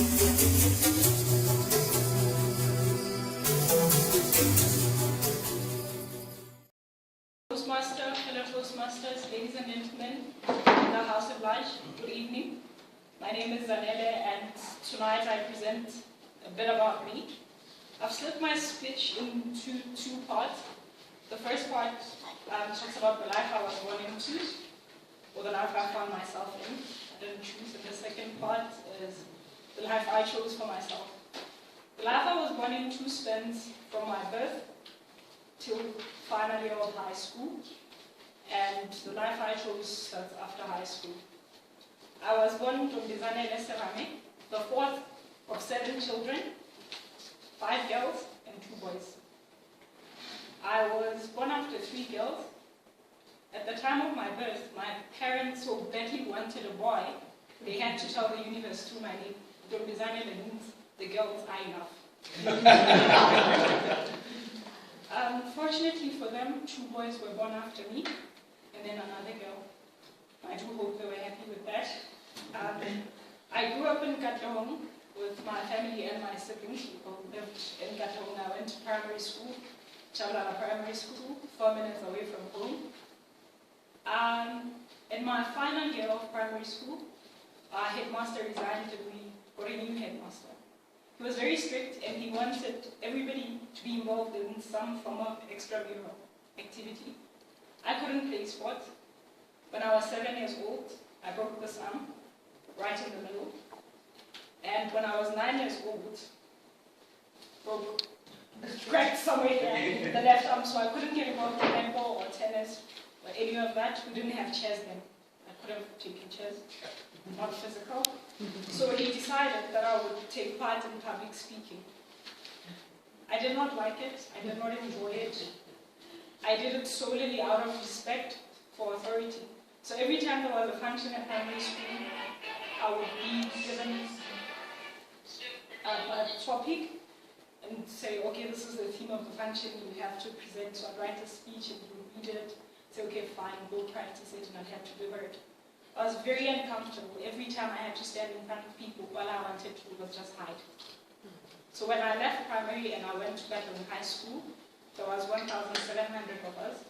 Toastmaster, fellow Toastmasters, ladies and gentlemen, in the House of Lunch, good evening. My name is Zanele, and tonight I present a bit about me. I've split my speech into two parts. The first part talks about the life I was born into, or the life I found myself in. I didn't choose. And the second part is the life I chose for myself. The life I was born into spans from my birth till final year of high school, and the life I chose starts after high school. I was born to Zanele Mabathoana, the fourth of 7 children, 5 girls and 2 boys. I was born after 3 girls. At the time of my birth, my parents so badly wanted a boy, they had to tell the universe through my name, Zanele means the girls I love. Fortunately for them, 2 boys were born after me, and then another girl. I do hope they were happy with that. I grew up in Katlehong with my family and my siblings. We all lived in Katlehong. I went to primary school, Chabalala Primary School, 4 minutes away from home. In my final year of primary school, our headmaster resigned and we got a new headmaster. He was very strict and he wanted everybody to be involved in some form of extramural activity. I couldn't play sports. When I was 7 years old, I broke this arm, right in the middle. And when I was 9 years old, cracked somewhere here in the left arm, so I couldn't get involved in netball or tennis or any of that. We didn't have chairs then. I could have taken chairs, not physical. So he decided that I would take part in public speaking. I did not like it. I did not enjoy it. I did it solely out of respect for authority. So every time there was a function at primary school, I would be given a topic and say, okay, this is the theme of the function, you have to present. So I'd write a speech and you would read it, say, okay, fine, go practice it, and I'd have to deliver it. I was very uncomfortable. Every time I had to stand in front of people, all I wanted to do was just hide. So when I left primary and I went to Alberton High School, there was 1,700 of us.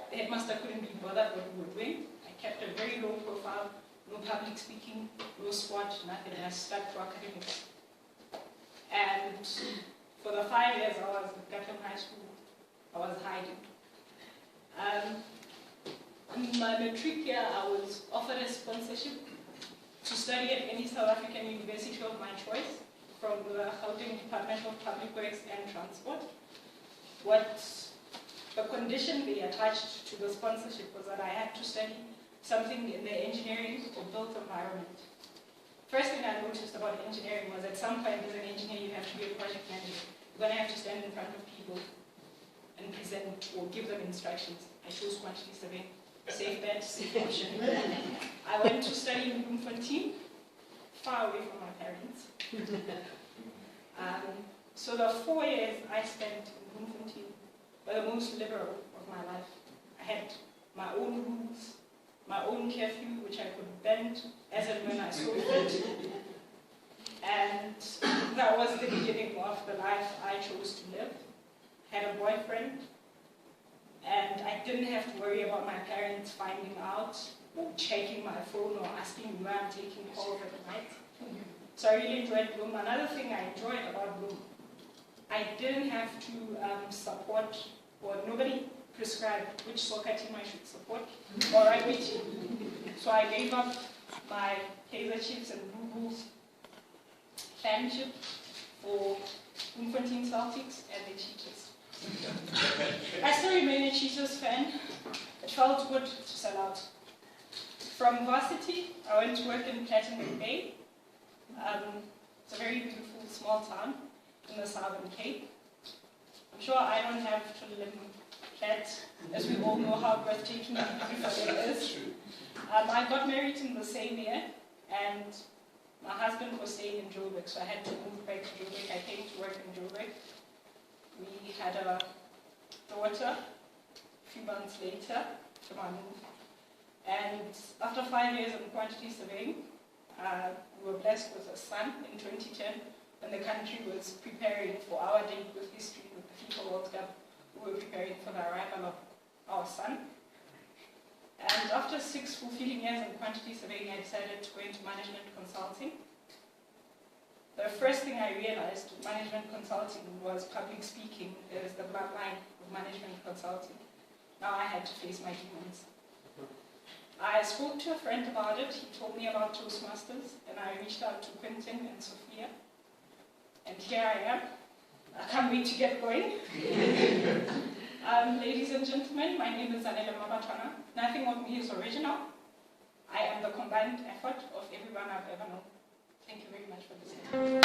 The headmaster couldn't be bothered what we were doing. I kept a very low profile, no public speaking, no sport, nothing. I stuck to academics. And for the 5 years I was at Alberton High School, I was hiding. In my matric year, I was offered a sponsorship to study at any South African university of my choice from the Gauteng Department of Public Works and Transport. What the condition they attached to the sponsorship was that I had to study something in the engineering or built environment. First thing I noticed about engineering was at some point as an engineer you have to be a project manager. You're going to have to stand in front of people and present or give them instructions. I chose quantity surveying. Safe bet, safe option. I went to study in Bloemfontein, far away from my parents. So the 4 years I spent in Bloemfontein were the most liberal of my life. I had my own rules, my own curfew, which I could bend as and when I saw fit. And that was the beginning of the life I chose to live. I had a boyfriend. And I didn't have to worry about my parents finding out or checking my phone or asking me where I'm taking calls at night. So I really enjoyed Bloom. Another thing I enjoyed about Bloom, I didn't have to support, or nobody prescribed which soccer team I should support or rugby team. So I gave up my Kaizer Chiefs and Blue Bulls fanship for Bloemfontein Celtics and the Cheetahs. I still remain a Cheetahs fan. It felt good to sell out. From varsity, I went to work in Platinum Bay. It's a very beautiful small town in the Southern Cape. I'm sure I don't have to live in Plat, as we all know how breathtaking and beautiful it is. I got married in the same year, and my husband was staying in Joburg, so I had to move back to Joburg. I came to work in Joburg. We had a daughter a few months later from our move. And after 5 years in quantity surveying, We were blessed with a son in 2010 when the country was preparing for our date with history with the FIFA World Cup. We were preparing for the arrival of our son. And after 6 fulfilling years in quantity surveying, I decided to go into management consulting. The first thing I realized with management consulting was public speaking. There's the bloodline of management consulting. Now I had to face my demons. I spoke to a friend about it. He told me about Toastmasters, and I reached out to Quentin and Sophia. And here I am. I can't wait to get going. Ladies and gentlemen, my name is Zanele Mabathoana. Nothing of me is original. I am the combined effort of everyone I've ever known. Thank you very much for listening.